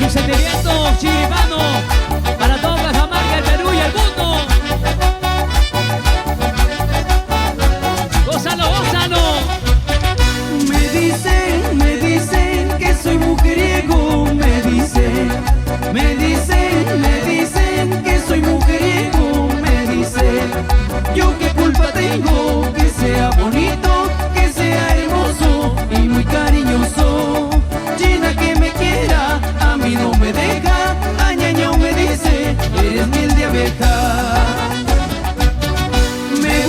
un sentimiento chiribano para todo Cajamarca, el Perú y el mundo. Gózalo, gózalo. Me dicen que soy mujeriego, me dicen que soy mujeriego, me dicen. Yo qué culpa tengo que sea bonito, que sea hermoso y muy cariñoso. China que me quiera, a mí no me deja, añañao me dice, eres miel de abeja. Me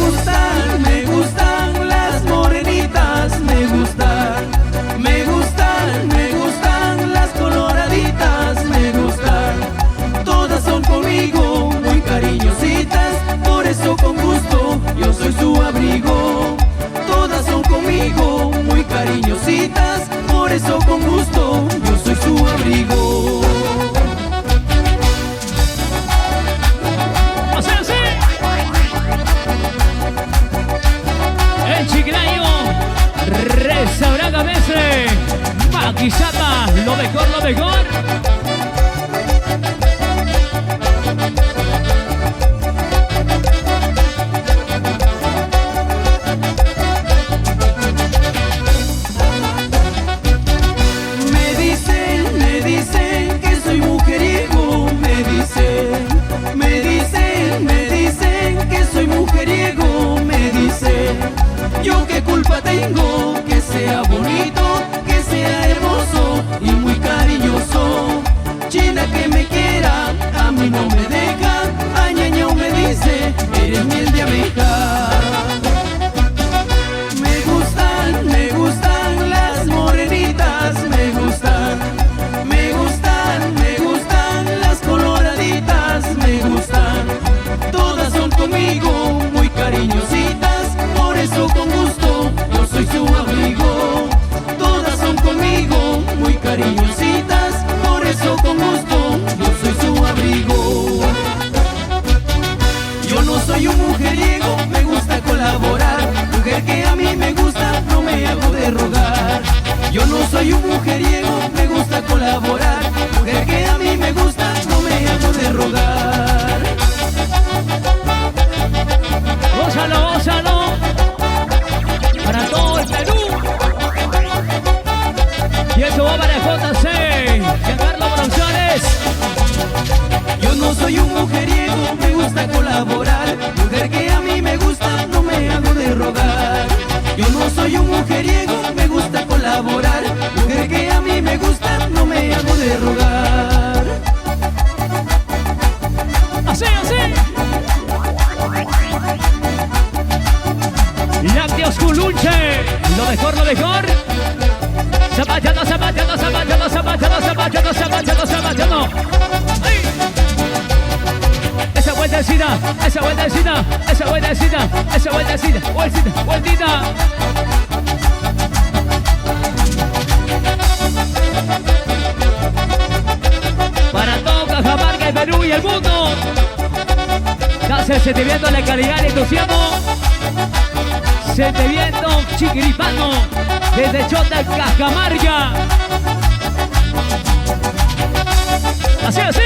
gustan las morenitas, me gustan las coloraditas, me gustan. Todas son conmigo muy cariñositas, por eso con gusto yo soy su abrigo. Todas son conmigo muy cariñositas, por eso con gusto yo soy su abrigo. El Chiclayo, Restaurante Mestre, Maquisapa, lo mejor, lo mejor. Me dicen que soy mujeriego, me dicen que soy mujeriego, me dicen. Yo qué culpa tengo que sea bonito, que sea hermoso y muy cariñoso. China que me quiera, a mí no me deja, añañao me dice, eres miel de abeja. Me gustan las morenitas, me gustan las coloraditas, me gustan. Todas son conmigo muy cariñositas, por eso con gusto yo soy su amigo. Todas son conmigo muy cariñositas, por eso con gusto yo soy su abrigo. Yo no soy un mujeriego, me gusta colaborar. Mujer que a mí me gusta, no me hago de rogar. Yo no soy un mujeriego, me gusta colaborar. Mujer que a mí me gusta, no me hago de rogar. Gózalo, gózalo. Para todo el Perú. Y eso va para JC, Giancarlo Producciones. Yo no soy un mujeriego, me gusta colaborar. Mujer que a mí me gusta, no me hago de rogar. Yo no soy un mujeriego, me gusta colaborar. Mujer que a mí me gusta, no me hago de rogar. Así, así. Lácteos Culunche, lo mejor, lo mejor. Zapatando, zapatando, zapatando, zapatando, zapatando, zapatando, zapatando. ¡Ay! Esa vueltecita, esa vueltecita, esa vueltecita, esa vueltecita, vueltita, vueltita. Para todo Cajamarca, el Perú y el mundo. Gracias, sentimiento, la calidad, el entusiasmo. Sentimiento chiquiripano desde Chota, Cajamarca. Así, así.